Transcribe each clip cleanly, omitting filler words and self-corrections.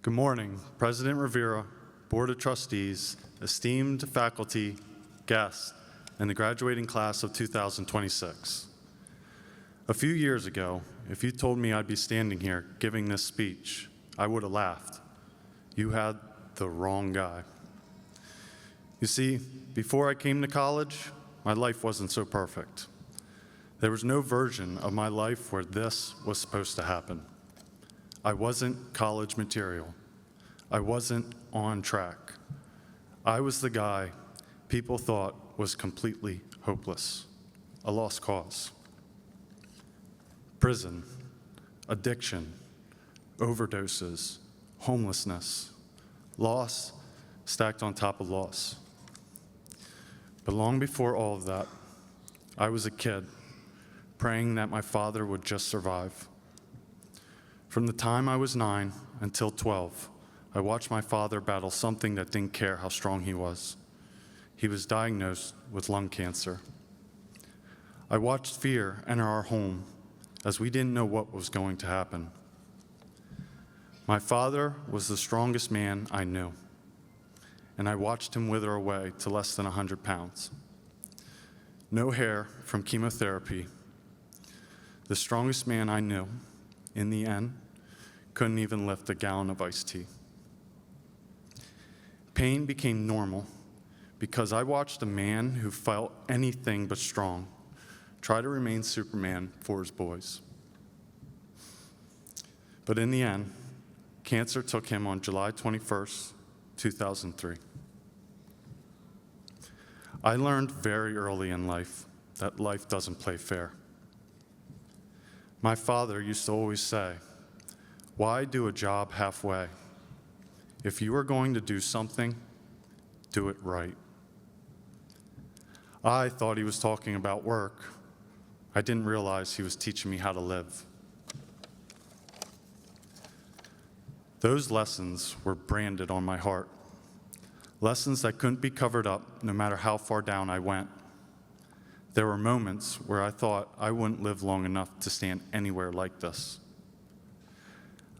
Good morning, President Rivera, Board of Trustees, esteemed faculty, guests, and the graduating class of 2026. A few years ago, if you told me I'd be standing here giving this speech, I would have laughed. You had the wrong guy. You see, before I came to college, my life wasn't so perfect. There was no version of my life where this was supposed to happen. I wasn't college material. I wasn't on track. I was the guy people thought was completely hopeless, a lost cause. Prison, addiction, overdoses, homelessness, loss stacked on top of loss. But long before all of that, I was a kid praying that my father would just survive. From the time I was 9 until 12, I watched my father battle something that didn't care how strong he was. He was diagnosed with lung cancer. I watched fear enter our home as we didn't know what was going to happen. My father was the strongest man I knew, and I watched him wither away to less than 100 pounds. No hair from chemotherapy. The strongest man I knew, in the end, couldn't even lift a gallon of iced tea. Pain became normal because I watched a man who felt anything but strong try to remain Superman for his boys. But in the end, cancer took him on July 21st, 2003. I learned very early in life that life doesn't play fair. My father used to always say, "Why do a job halfway? If you are going to do something, do it right." I thought he was talking about work. I didn't realize he was teaching me how to live. Those lessons were branded on my heart. Lessons that couldn't be covered up no matter how far down I went. There were moments where I thought I wouldn't live long enough to stand anywhere like this.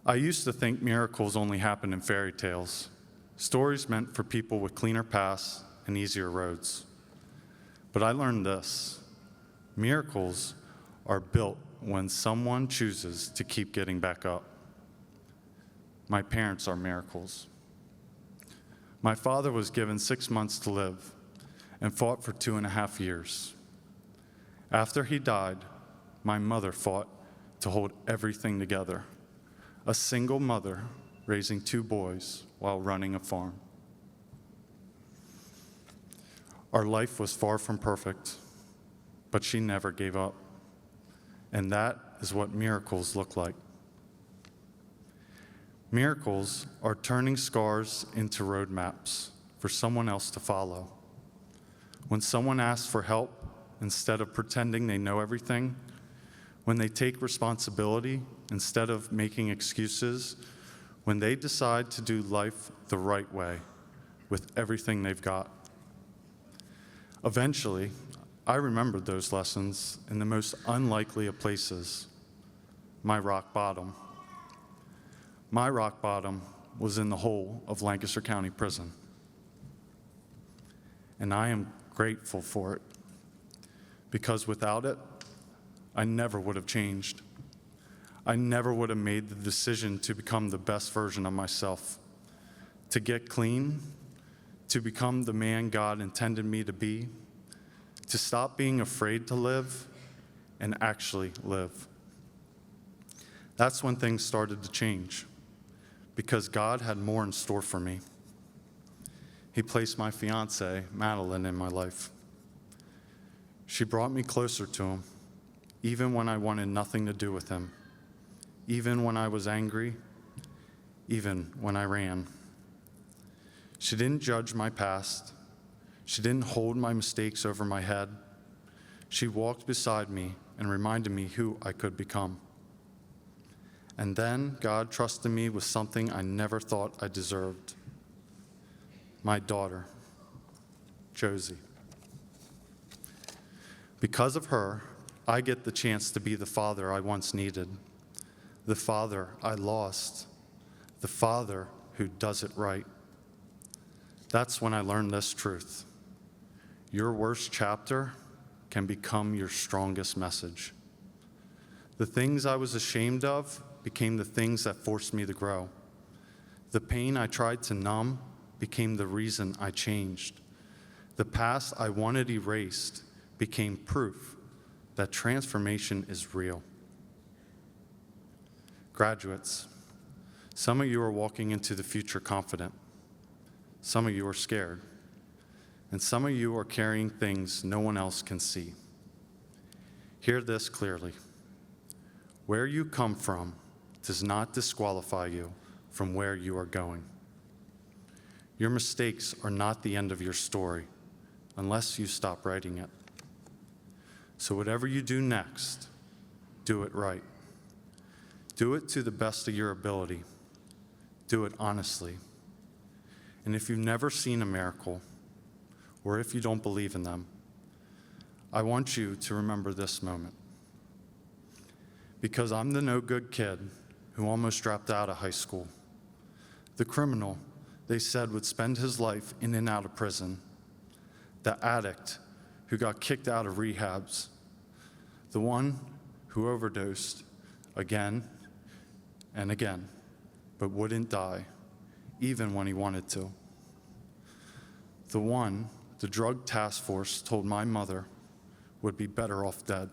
I used to think miracles only happened in fairy tales, stories meant for people with cleaner paths and easier roads. But I learned this: miracles are built when someone chooses to keep getting back up. My parents are miracles. My father was given 6 months to live and fought for 2.5 years. After he died, my mother fought to hold everything together. A single mother raising 2 boys while running a farm. Our life was far from perfect, but she never gave up. And that is what miracles look like. Miracles are turning scars into roadmaps for someone else to follow. When someone asks for help, instead of pretending they know everything, when they take responsibility instead of making excuses, when they decide to do life the right way with everything they've got. Eventually, I remembered those lessons in the most unlikely of places, my rock bottom. My rock bottom was in the hole of Lancaster County Prison. And I am grateful for it, because without it, I never would have changed. I never would have made the decision to become the best version of myself, to get clean, to become the man God intended me to be, to stop being afraid to live and actually live. That's when things started to change, because God had more in store for me. He placed my fiancée, Madeline, in my life. She brought me closer to him, even when I wanted nothing to do with him, even when I was angry, even when I ran. She didn't judge my past. She didn't hold my mistakes over my head. She walked beside me and reminded me who I could become. And then God trusted me with something I never thought I deserved. My daughter, Josie. Because of her, I get the chance to be the father I once needed, the father I lost, the Father who does it right. That's when I learned this truth. Your worst chapter can become your strongest message. The things I was ashamed of became the things that forced me to grow. The pain I tried to numb became the reason I changed. The past I wanted erased became proof that transformation is real. Graduates, some of you are walking into the future confident. Some of you are scared. And some of you are carrying things no one else can see. Hear this clearly. Where you come from does not disqualify you from where you are going. Your mistakes are not the end of your story unless you stop writing it. So whatever you do next, do it right. Do it to the best of your ability. Do it honestly. And if you've never seen a miracle, or if you don't believe in them, I want you to remember this moment. Because I'm the no-good kid who almost dropped out of high school. The criminal they said would spend his life in and out of prison. The addict who got kicked out of rehabs. The one who overdosed again and again, but wouldn't die, even when he wanted to. The one the drug task force told my mother would be better off dead.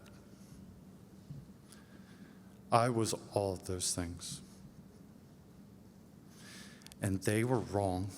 I was all of those things. And they were wrong.